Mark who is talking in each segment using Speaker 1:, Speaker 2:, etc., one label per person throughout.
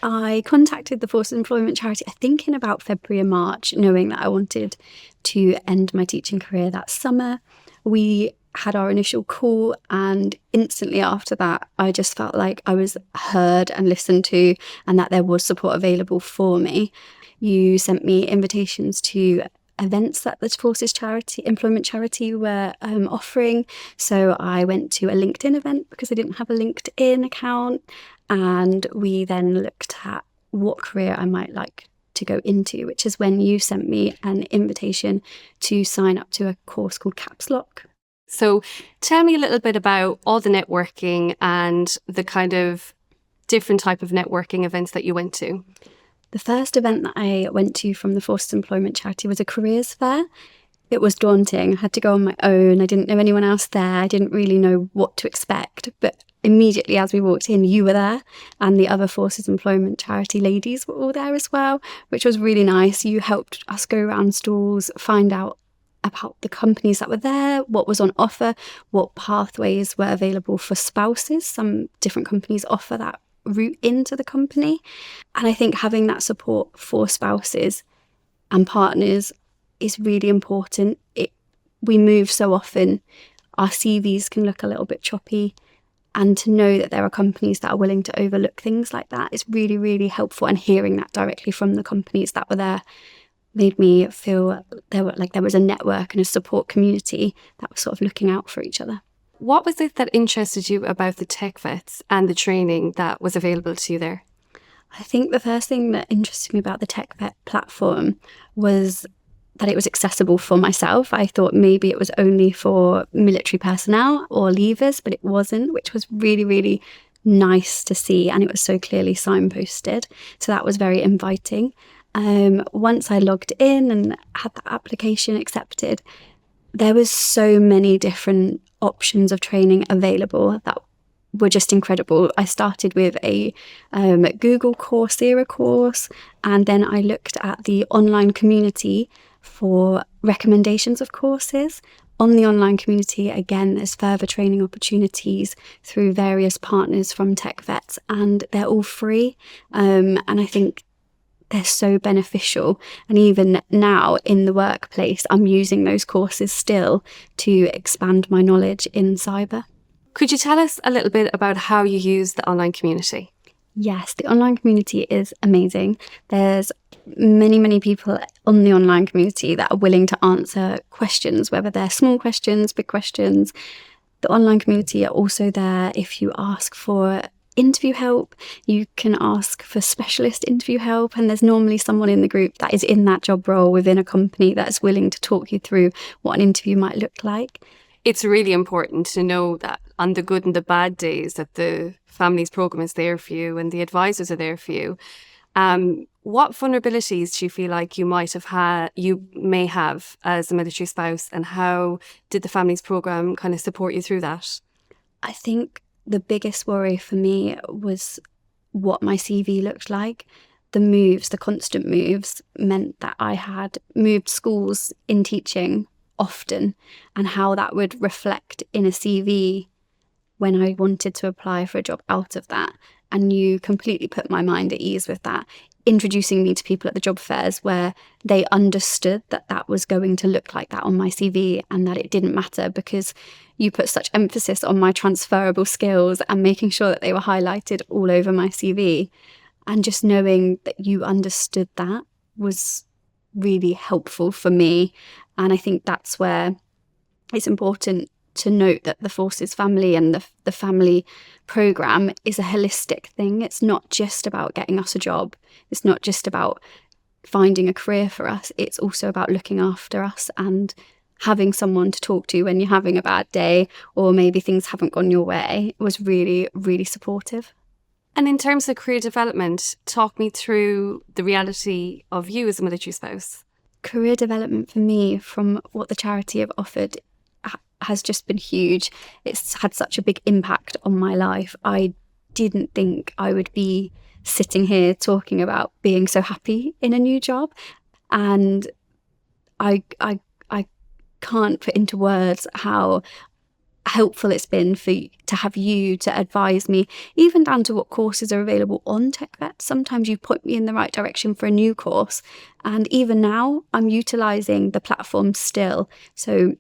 Speaker 1: I contacted the Forces Employment Charity, I think in about February and March, knowing that I wanted to end my teaching career that summer. We had our initial call, and instantly after that, I just felt like I was heard and listened to, and that there was support available for me. You sent me invitations to events that the Forces Employment Charity were offering. So I went to a LinkedIn event because I didn't have a LinkedIn account. And we then looked at what career I might like to go into, which is when you sent me an invitation to sign up to a course called Caps Lock.
Speaker 2: So tell me a little bit about all the networking and the kind of different type of networking events that you went to.
Speaker 1: The first event that I went to from the Forces Employment Charity was a careers fair. It was daunting. I had to go on my own. I didn't know anyone else there. I didn't really know what to expect. But immediately as we walked in, you were there, and the other Forces Employment Charity ladies were all there as well, which was really nice. You helped us go around stalls, find out about the companies that were there, what was on offer, what pathways were available for spouses. Some different companies offer that route into the company. And I think having that support for spouses and partners is really important. We move so often, our CVs can look a little bit choppy, and to know that there are companies that are willing to overlook things like that is really, really helpful. And hearing that directly from the companies that were there made me feel there was a network and a support community that was sort of looking out for each other.
Speaker 2: What was it that interested you about the TechVets and the training that was available to you there?
Speaker 1: I think the first thing that interested me about the TechVet platform was that it was accessible for myself. I thought maybe it was only for military personnel or leavers, but it wasn't, which was really, really nice to see. And it was so clearly signposted. So that was very inviting. Once I logged in and had that application accepted, there was so many different options of training available that were just incredible. I started with a Google Coursera course, and then I looked at the online community for recommendations of courses. On the online community, again, there's further training opportunities through various partners from TechVets, and they're all free. And I think they're so beneficial. And even now in the workplace, I'm using those courses still to expand my knowledge in cyber.
Speaker 2: Could you tell us a little bit about how you use the online community?
Speaker 1: Yes, the online community is amazing. There's many, many people on the online community that are willing to answer questions, whether they're small questions, big questions. The online community are also there if you ask for interview help. You can ask for specialist interview help, and there's normally someone in the group that is in that job role within a company that's willing to talk you through what an interview might look like.
Speaker 2: It's really important to know that on the good and the bad days that the families program is there for you and the advisors are there for you. What vulnerabilities do you feel like you may have as a military spouse, and how did the families program kind of support you through that?
Speaker 1: I think the biggest worry for me was what my CV looked like. The constant moves meant that I had moved schools in teaching often, and how that would reflect in a CV when I wanted to apply for a job out of that. And you completely put my mind at ease with that, introducing me to people at the job fairs where they understood that that was going to look like that on my CV, and that it didn't matter because you put such emphasis on my transferable skills and making sure that they were highlighted all over my CV. And just knowing that you understood that was really helpful for me. And I think that's where it's important to note that the Forces family and the family programme is a holistic thing. It's not just about getting us a job. It's not just about finding a career for us. It's also about looking after us and having someone to talk to when you're having a bad day or maybe things haven't gone your way. It was really, really supportive.
Speaker 2: And in terms of career development, talk me through the reality of you as a military spouse.
Speaker 1: Career development for me, from what the charity have offered, has just been huge. It's had such a big impact on my life. I didn't think I would be sitting here talking about being so happy in a new job. And I can't put into words how helpful it's been to have you to advise me, even down to what courses are available on TechVets. Sometimes you point me in the right direction for a new course, and even now I'm utilising the platform still. So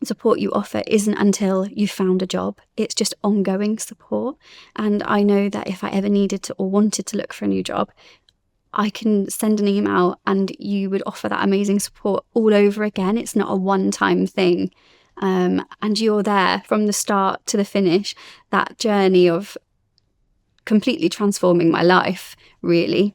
Speaker 1: support you offer isn't until you've found a job. It's just ongoing support. And I know that if I ever needed to or wanted to look for a new job, I can send an email and you would offer that amazing support all over again. It's not a one-time thing. And you're there from the start to the finish, that journey of completely transforming my life, really.